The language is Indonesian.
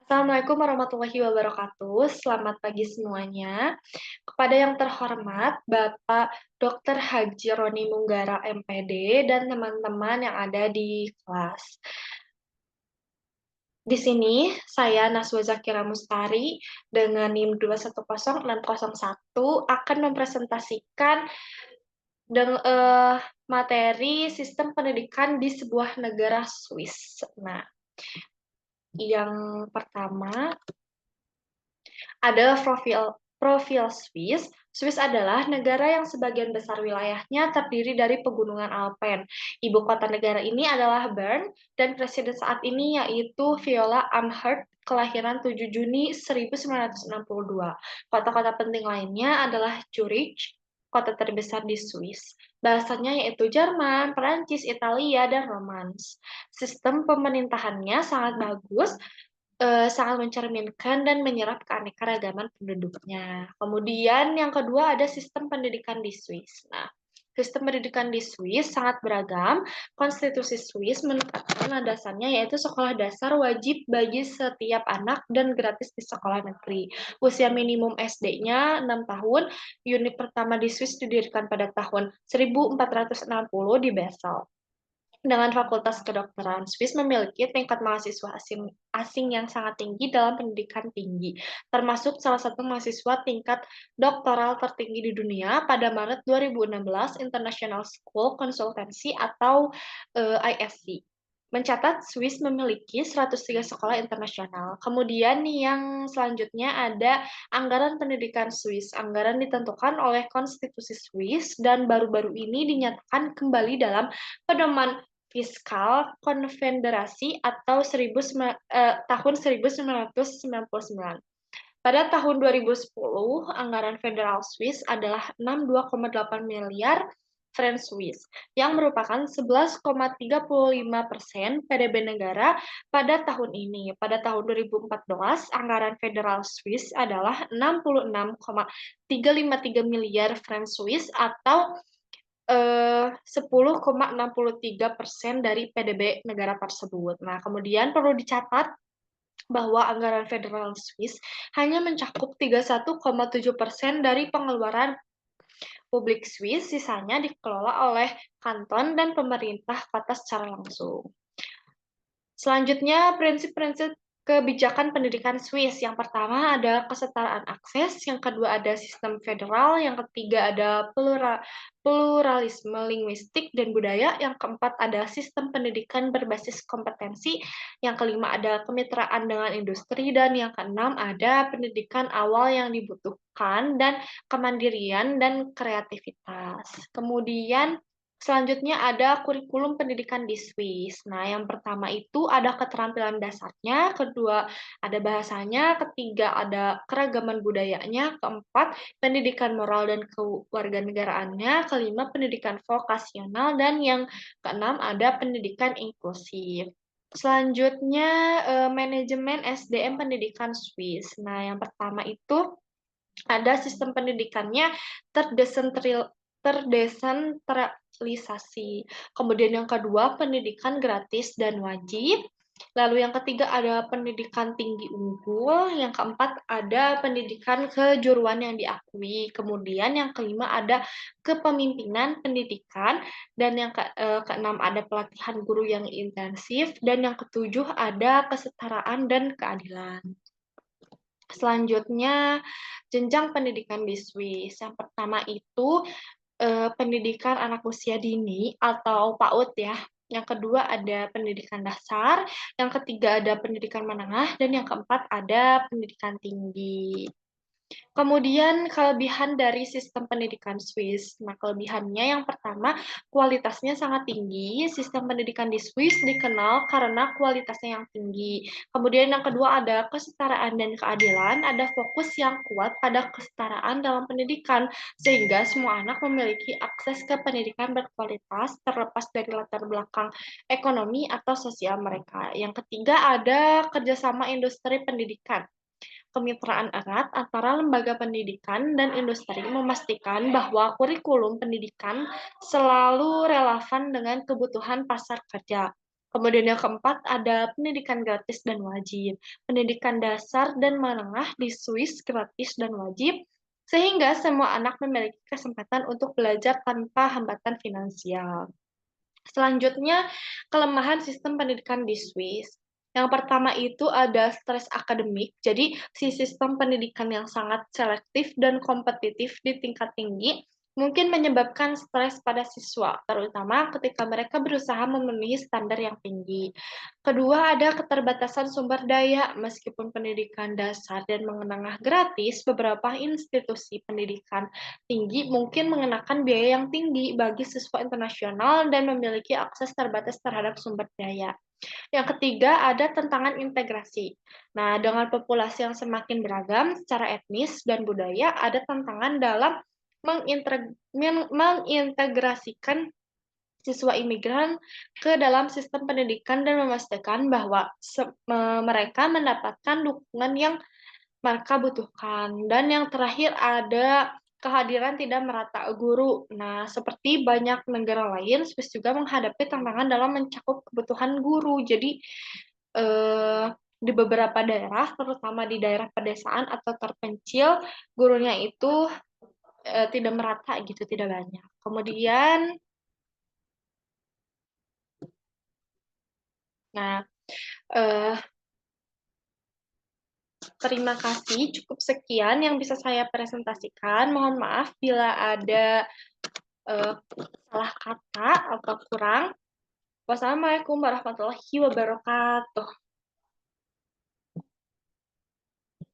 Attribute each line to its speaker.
Speaker 1: Assalamualaikum warahmatullahi wabarakatuh. Selamat pagi semuanya. Kepada yang terhormat Bapak Dr. Haji Roni Munggara MPD dan teman-teman yang ada di kelas. Di sini saya Naswa Zakira Mustari dengan NIM 2106601 akan mempresentasikan materi sistem pendidikan di sebuah negara Swiss. Nah, yang pertama ada profil Swiss. Swiss adalah negara yang sebagian besar wilayahnya terdiri dari pegunungan Alpen. Ibu kota negara ini adalah Bern, dan presiden saat ini yaitu Viola Amherd, kelahiran 7 Juni 1962. Kota-kota penting lainnya adalah Zurich, kota terbesar di Swiss. Bahasanya yaitu Jerman, Perancis, Italia, dan Romans. Sistem pemerintahannya sangat bagus, sangat mencerminkan dan menyerap keanekaragaman penduduknya. Kemudian yang kedua ada sistem pendidikan di Swiss. Nah, sistem pendidikan di Swiss sangat beragam. Konstitusi Swiss menetapkan landasannya yaitu sekolah dasar wajib bagi setiap anak dan gratis di sekolah negeri. Usia minimum SD-nya 6 tahun. Unit pertama di Swiss didirikan pada tahun 1460 di Basel. Dengan Fakultas Kedokteran, Swiss memiliki tingkat mahasiswa asing yang sangat tinggi dalam pendidikan tinggi, termasuk salah satu mahasiswa tingkat doktoral tertinggi di dunia pada Maret 2016 International School Consultancy atau ISC. Mencatat Swiss memiliki 103 sekolah internasional. Kemudian nih yang selanjutnya ada anggaran pendidikan Swiss. Anggaran ditentukan oleh konstitusi Swiss dan baru-baru ini dinyatakan kembali dalam pedoman Fiskal Konfederasi atau tahun 1999. Pada tahun 2010, anggaran federal Swiss adalah 62,8 miliar franc Swiss, yang merupakan 11,35% PDB negara pada tahun ini. Pada tahun 2014, anggaran federal Swiss adalah 66,353 miliar franc Swiss atau 10,63% dari PDB negara tersebut. Nah, kemudian perlu dicatat bahwa anggaran federal Swiss hanya mencakup 31,7% dari pengeluaran publik Swiss, sisanya dikelola oleh kanton dan pemerintah kota secara langsung. Selanjutnya, prinsip-prinsip kebijakan pendidikan Swiss. Yang pertama ada kesetaraan akses, yang kedua ada sistem federal, yang ketiga ada pluralisme linguistik dan budaya, yang keempat ada sistem pendidikan berbasis kompetensi, yang kelima ada kemitraan dengan industri, dan yang keenam ada pendidikan awal yang dibutuhkan dan kemandirian dan kreativitas. Kemudian selanjutnya ada kurikulum pendidikan di Swiss. Nah, yang pertama itu ada keterampilan dasarnya, kedua ada bahasanya, ketiga ada keragaman budayanya, keempat pendidikan moral dan kewarganegaraannya, kelima pendidikan vokasional, dan yang keenam ada pendidikan inklusif. Selanjutnya manajemen SDM pendidikan Swiss. Nah, yang pertama itu ada sistem pendidikannya terdesentralisasi. Kemudian yang kedua, pendidikan gratis dan wajib. Lalu yang ketiga ada pendidikan tinggi unggul, yang keempat ada pendidikan kejuruan yang diakui, kemudian yang kelima ada kepemimpinan pendidikan, dan yang keenam ada pelatihan guru yang intensif, dan yang ketujuh ada kesetaraan dan keadilan. Selanjutnya, jenjang pendidikan di Swiss. Yang pertama itu pendidikan anak usia dini atau PAUD ya. Yang kedua ada pendidikan dasar, yang ketiga ada pendidikan menengah, dan yang keempat ada pendidikan tinggi. Kemudian kelebihan dari sistem pendidikan Swiss. Nah, kelebihannya yang pertama, kualitasnya sangat tinggi. Sistem pendidikan di Swiss dikenal karena kualitasnya yang tinggi. Kemudian yang kedua ada kesetaraan dan keadilan. Ada fokus yang kuat pada kesetaraan dalam pendidikan, sehingga semua anak memiliki akses ke pendidikan berkualitas terlepas dari latar belakang ekonomi atau sosial mereka. Yang ketiga ada kerjasama industri pendidikan. Kemitraan erat antara lembaga pendidikan dan industri memastikan bahwa kurikulum pendidikan selalu relevan dengan kebutuhan pasar kerja. Kemudian yang keempat ada pendidikan gratis dan wajib. Pendidikan dasar dan menengah di Swiss gratis dan wajib, sehingga semua anak memiliki kesempatan untuk belajar tanpa hambatan finansial. Selanjutnya, kelemahan sistem pendidikan di Swiss. Yang pertama itu ada stres akademik. Jadi, si sistem pendidikan yang sangat selektif dan kompetitif di tingkat tinggi mungkin menyebabkan stres pada siswa, terutama ketika mereka berusaha memenuhi standar yang tinggi. Kedua, ada keterbatasan sumber daya. Meskipun pendidikan dasar dan menengah gratis, beberapa institusi pendidikan tinggi mungkin mengenakan biaya yang tinggi bagi siswa internasional dan memiliki akses terbatas terhadap sumber daya. Yang ketiga, ada tantangan integrasi. Nah, dengan populasi yang semakin beragam secara etnis dan budaya, ada tantangan dalam mengintegrasikan siswa imigran ke dalam sistem pendidikan dan memastikan bahwa mereka mendapatkan dukungan yang mereka butuhkan. Dan yang terakhir ada kehadiran tidak merata guru. Nah, seperti banyak negara lain, Swiss juga menghadapi tantangan dalam mencakup kebutuhan guru. Jadi, di beberapa daerah, terutama di daerah pedesaan atau terpencil, gurunya itu tidak merata gitu, tidak banyak. Kemudian, nah, eh, terima kasih. Cukup sekian yang bisa saya presentasikan. Mohon maaf bila ada salah kata atau kurang. Wassalamualaikum warahmatullahi wabarakatuh.